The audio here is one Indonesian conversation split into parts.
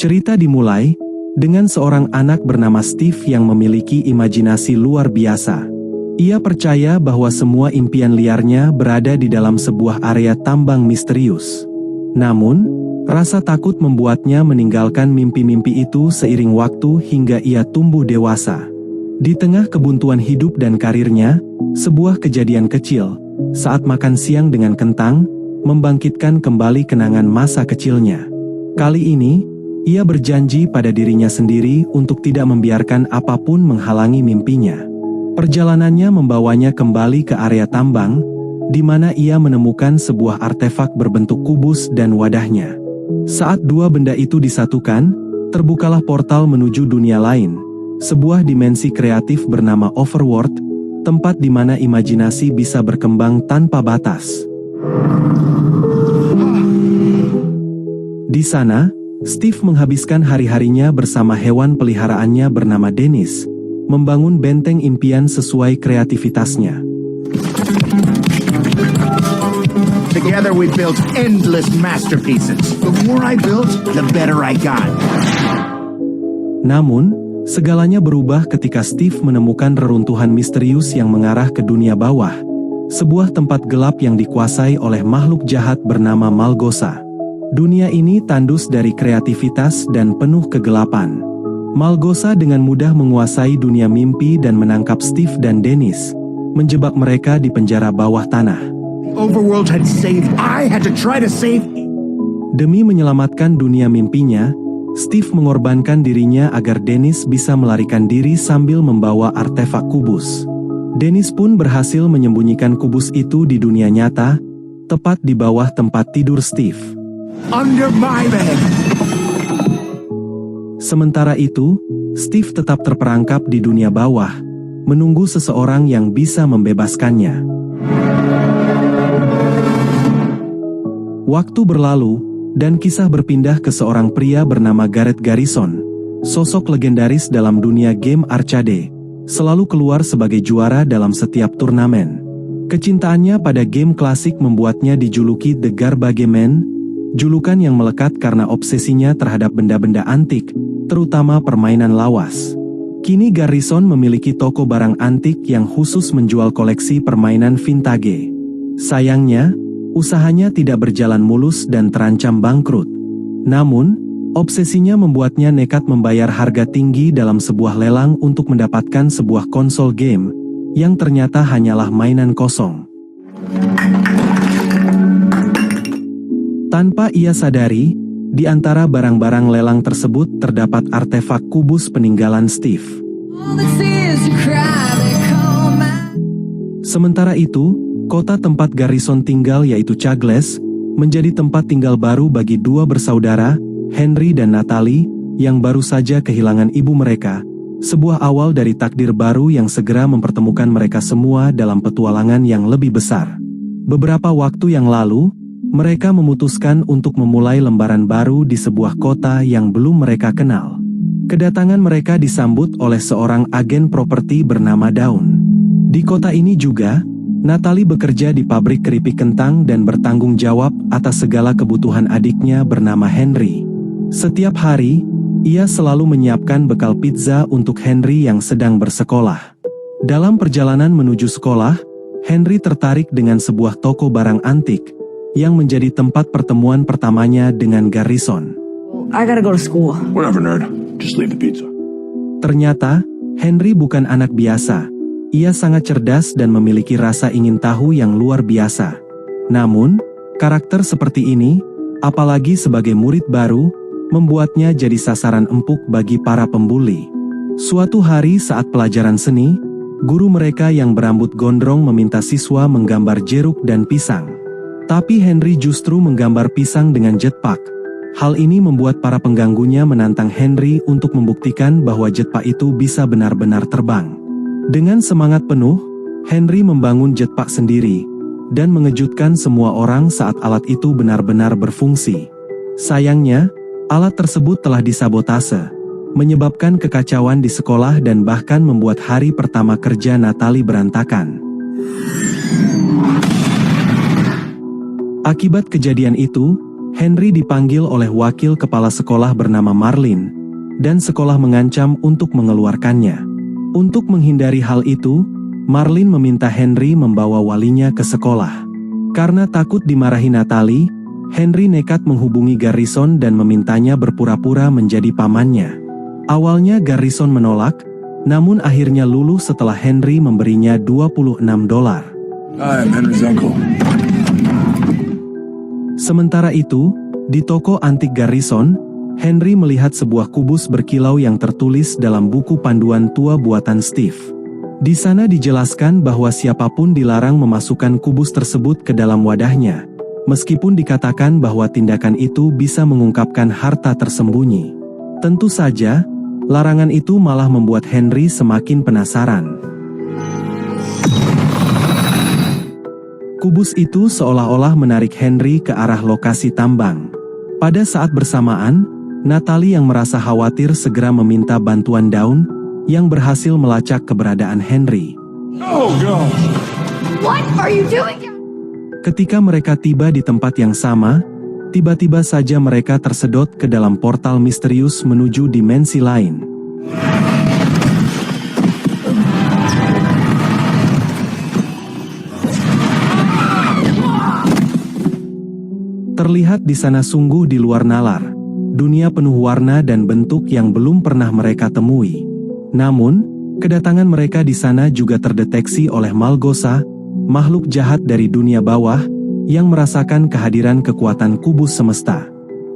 Cerita dimulai dengan seorang anak bernama Steve yang memiliki imajinasi luar biasa. Ia percaya bahwa semua impian liarnya berada di dalam sebuah area tambang misterius. Namun, rasa takut membuatnya meninggalkan mimpi-mimpi itu seiring waktu hingga ia tumbuh dewasa. Di tengah kebuntuan hidup dan karirnya, sebuah kejadian kecil, saat makan siang dengan kentang, membangkitkan kembali kenangan masa kecilnya. Kali ini, ia berjanji pada dirinya sendiri untuk tidak membiarkan apapun menghalangi mimpinya. Perjalanannya membawanya kembali ke area tambang, di mana ia menemukan sebuah artefak berbentuk kubus dan wadahnya. Saat dua benda itu disatukan, terbukalah portal menuju dunia lain, sebuah dimensi kreatif bernama Overworld, tempat di mana imajinasi bisa berkembang tanpa batas. Di sana, Steve menghabiskan hari-harinya bersama hewan peliharaannya bernama Dennis, membangun benteng impian sesuai kreativitasnya. Together we built endless masterpieces. The more I built, the better I got. Namun, segalanya berubah ketika Steve menemukan reruntuhan misterius yang mengarah ke dunia bawah, sebuah tempat gelap yang dikuasai oleh makhluk jahat bernama Malgosa. Dunia ini tandus dari kreativitas dan penuh kegelapan. Malgosa dengan mudah menguasai dunia mimpi dan menangkap Steve dan Dennis, menjebak mereka di penjara bawah tanah. Overworld had saved. I had to try to save. Demi menyelamatkan dunia mimpinya, Steve mengorbankan dirinya agar Dennis bisa melarikan diri sambil membawa artefak kubus. Dennis pun berhasil menyembunyikan kubus itu di dunia nyata, tepat di bawah tempat tidur Steve. Under my bed. Sementara itu, Steve tetap terperangkap di dunia bawah, menunggu seseorang yang bisa membebaskannya. Waktu berlalu, dan kisah berpindah ke seorang pria bernama Gareth Garrison, sosok legendaris dalam dunia game arcade, selalu keluar sebagai juara dalam setiap turnamen. Kecintaannya pada game klasik membuatnya dijuluki The Garbage Man, julukan yang melekat karena obsesinya terhadap benda-benda antik, terutama permainan lawas. Kini Garrison memiliki toko barang antik yang khusus menjual koleksi permainan vintage. Sayangnya, usahanya tidak berjalan mulus dan terancam bangkrut. Namun, obsesinya membuatnya nekat membayar harga tinggi dalam sebuah lelang untuk mendapatkan sebuah konsol game, yang ternyata hanyalah mainan kosong. Tanpa ia sadari, di antara barang-barang lelang tersebut terdapat artefak kubus peninggalan Steve. Sementara itu, kota tempat Garrison tinggal yaitu Chagles, menjadi tempat tinggal baru bagi dua bersaudara, Henry dan Natalie, yang baru saja kehilangan ibu mereka, sebuah awal dari takdir baru yang segera mempertemukan mereka semua dalam petualangan yang lebih besar. Beberapa waktu yang lalu, mereka memutuskan untuk memulai lembaran baru di sebuah kota yang belum mereka kenal. Kedatangan mereka disambut oleh seorang agen properti bernama Dawn. Di kota ini juga, Natalie bekerja di pabrik keripik kentang dan bertanggung jawab atas segala kebutuhan adiknya bernama Henry. Setiap hari, ia selalu menyiapkan bekal pizza untuk Henry yang sedang bersekolah. Dalam perjalanan menuju sekolah, Henry tertarik dengan sebuah toko barang antik, yang menjadi tempat pertemuan pertamanya dengan Garrison. I gotta go to school. Whatever, nerd. Just leave the pizza. Ternyata, Henry bukan anak biasa. Ia sangat cerdas dan memiliki rasa ingin tahu yang luar biasa. Namun, karakter seperti ini, apalagi sebagai murid baru, membuatnya jadi sasaran empuk bagi para pembuli. Suatu hari saat pelajaran seni, guru mereka yang berambut gondrong meminta siswa menggambar jeruk dan pisang. Tapi Henry justru menggambar pisang dengan jetpack. Hal ini membuat para pengganggunya menantang Henry untuk membuktikan bahwa jetpack itu bisa benar-benar terbang. Dengan semangat penuh, Henry membangun jetpack sendiri, dan mengejutkan semua orang saat alat itu benar-benar berfungsi. Sayangnya, alat tersebut telah disabotase, menyebabkan kekacauan di sekolah dan bahkan membuat hari pertama kerja Natalie berantakan. Akibat kejadian itu, Henry dipanggil oleh wakil kepala sekolah bernama Marlin, dan sekolah mengancam untuk mengeluarkannya. Untuk menghindari hal itu, Marlin meminta Henry membawa walinya ke sekolah. Karena takut dimarahi Natalie, Henry nekat menghubungi Garrison dan memintanya berpura-pura menjadi pamannya. Awalnya Garrison menolak, namun akhirnya luluh setelah Henry memberinya $26. I'm Henry's uncle. Sementara itu, di toko antik Garrison, Henry melihat sebuah kubus berkilau yang tertulis dalam buku panduan tua buatan Steve. Di sana dijelaskan bahwa siapapun dilarang memasukkan kubus tersebut ke dalam wadahnya, meskipun dikatakan bahwa tindakan itu bisa mengungkapkan harta tersembunyi. Tentu saja, larangan itu malah membuat Henry semakin penasaran. Kubus itu seolah-olah menarik Henry ke arah lokasi tambang. Pada saat bersamaan, Natalie yang merasa khawatir segera meminta bantuan Dawn, yang berhasil melacak keberadaan Henry. Oh, God. What are you doing? Ketika mereka tiba di tempat yang sama, tiba-tiba saja mereka tersedot ke dalam portal misterius menuju dimensi lain. Terlihat di sana sungguh di luar nalar, dunia penuh warna dan bentuk yang belum pernah mereka temui. Namun, kedatangan mereka di sana juga terdeteksi oleh Malgosa, makhluk jahat dari dunia bawah, yang merasakan kehadiran kekuatan kubus semesta.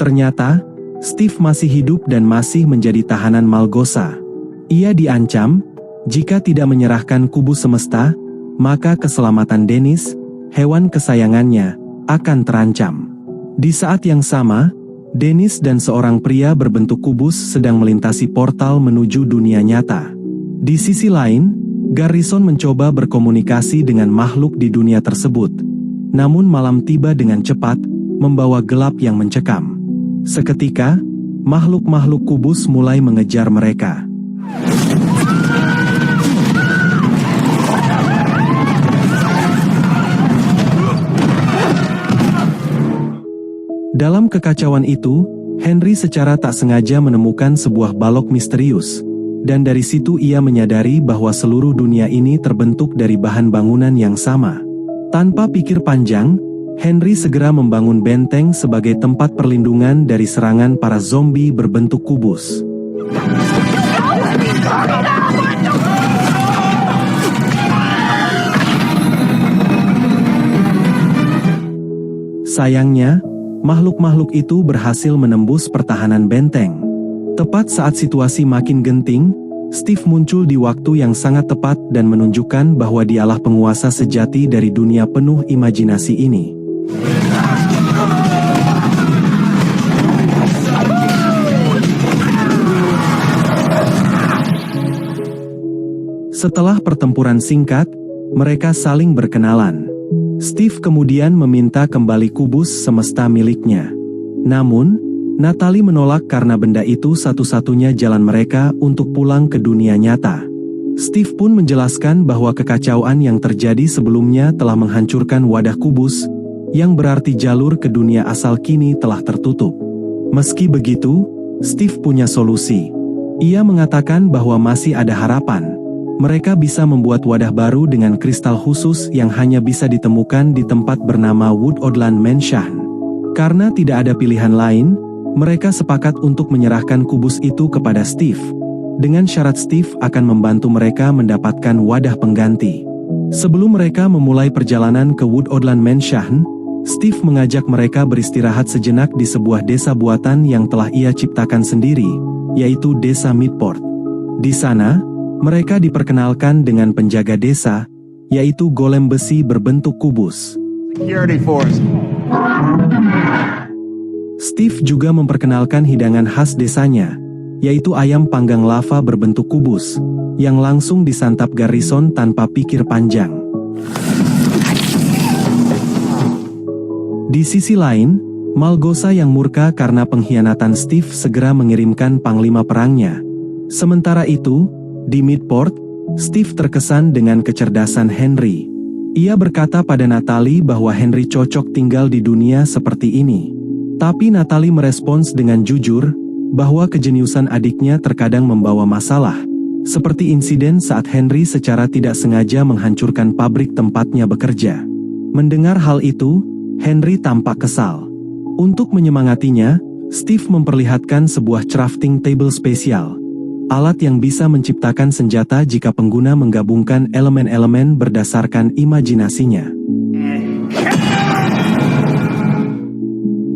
Ternyata, Steve masih hidup dan masih menjadi tahanan Malgosa. Ia diancam, jika tidak menyerahkan kubus semesta, maka keselamatan Dennis, hewan kesayangannya, akan terancam. Di saat yang sama, Dennis dan seorang pria berbentuk kubus sedang melintasi portal menuju dunia nyata. Di sisi lain, Garrison mencoba berkomunikasi dengan makhluk di dunia tersebut. Namun malam tiba dengan cepat, membawa gelap yang mencekam. Seketika, makhluk-makhluk kubus mulai mengejar mereka. Dalam kekacauan itu, Henry secara tak sengaja menemukan sebuah balok misterius, dan dari situ ia menyadari bahwa seluruh dunia ini terbentuk dari bahan bangunan yang sama. Tanpa pikir panjang, Henry segera membangun benteng sebagai tempat perlindungan dari serangan para zombie berbentuk kubus. Sayangnya, makhluk-makhluk itu berhasil menembus pertahanan benteng. Tepat saat situasi makin genting, Steve muncul di waktu yang sangat tepat dan menunjukkan bahwa dialah penguasa sejati dari dunia penuh imajinasi ini. Setelah pertempuran singkat, mereka saling berkenalan. Steve kemudian meminta kembali kubus semesta miliknya. Namun, Natalie menolak karena benda itu satu-satunya jalan mereka untuk pulang ke dunia nyata. Steve pun menjelaskan bahwa kekacauan yang terjadi sebelumnya telah menghancurkan wadah kubus, yang berarti jalur ke dunia asal kini telah tertutup. Meski begitu, Steve punya solusi. Ia mengatakan bahwa masih ada harapan. Mereka bisa membuat wadah baru dengan kristal khusus yang hanya bisa ditemukan di tempat bernama Woododland Mansion. Karena tidak ada pilihan lain, mereka sepakat untuk menyerahkan kubus itu kepada Steve, dengan syarat Steve akan membantu mereka mendapatkan wadah pengganti. Sebelum mereka memulai perjalanan ke Woododland Mansion, Steve mengajak mereka beristirahat sejenak di sebuah desa buatan yang telah ia ciptakan sendiri, yaitu Desa Midport. Di sana, mereka diperkenalkan dengan penjaga desa, yaitu golem besi berbentuk kubus. Security force. Steve juga memperkenalkan hidangan khas desanya, yaitu ayam panggang lava berbentuk kubus, yang langsung disantap Garrison tanpa pikir panjang. Di sisi lain, Malgosa yang murka karena pengkhianatan Steve segera mengirimkan panglima perangnya. Sementara itu, di Midport, Steve terkesan dengan kecerdasan Henry. Ia berkata pada Natalie bahwa Henry cocok tinggal di dunia seperti ini. Tapi Natalie merespons dengan jujur bahwa kejeniusan adiknya terkadang membawa masalah, seperti insiden saat Henry secara tidak sengaja menghancurkan pabrik tempatnya bekerja. Mendengar hal itu, Henry tampak kesal. Untuk menyemangatinya, Steve memperlihatkan sebuah crafting table spesial, alat yang bisa menciptakan senjata jika pengguna menggabungkan elemen-elemen berdasarkan imajinasinya.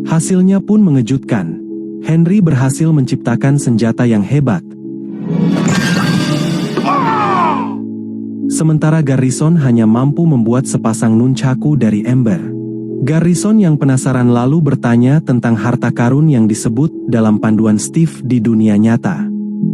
Hasilnya pun mengejutkan. Henry berhasil menciptakan senjata yang hebat. Sementara Garrison hanya mampu membuat sepasang nunchaku dari ember. Garrison yang penasaran lalu bertanya tentang harta karun yang disebut dalam panduan Steve di dunia nyata.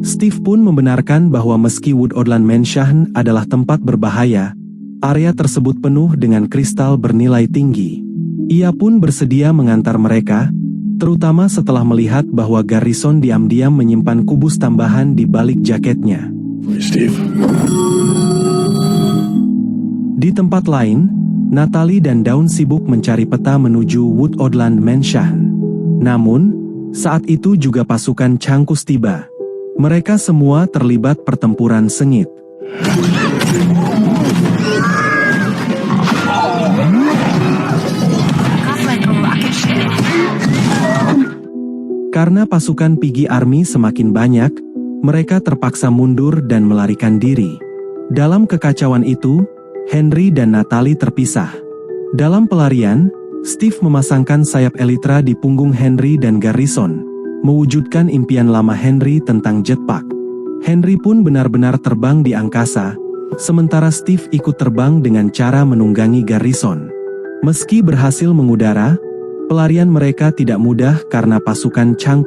Steve pun membenarkan bahwa meski Woododland Mansion adalah tempat berbahaya, area tersebut penuh dengan kristal bernilai tinggi. Ia pun bersedia mengantar mereka, terutama setelah melihat bahwa Garrison diam-diam menyimpan kubus tambahan di balik jaketnya. Steve. Di tempat lain, Natalie dan Dawn sibuk mencari peta menuju Woododland Mansion. Namun, saat itu juga pasukan Changkus tiba. Mereka semua terlibat pertempuran sengit. Karena pasukan Piggy Army semakin banyak, mereka terpaksa mundur dan melarikan diri. Dalam kekacauan itu, Henry dan Natalie terpisah. Dalam pelarian, Steve memasangkan sayap Elytra di punggung Henry dan Garrison, mewujudkan impian lama Henry tentang jetpack. Henry pun benar-benar terbang di angkasa, sementara Steve ikut terbang dengan cara menunggangi Garrison. Meski berhasil mengudara, pelarian mereka tidak mudah karena pasukan Changkus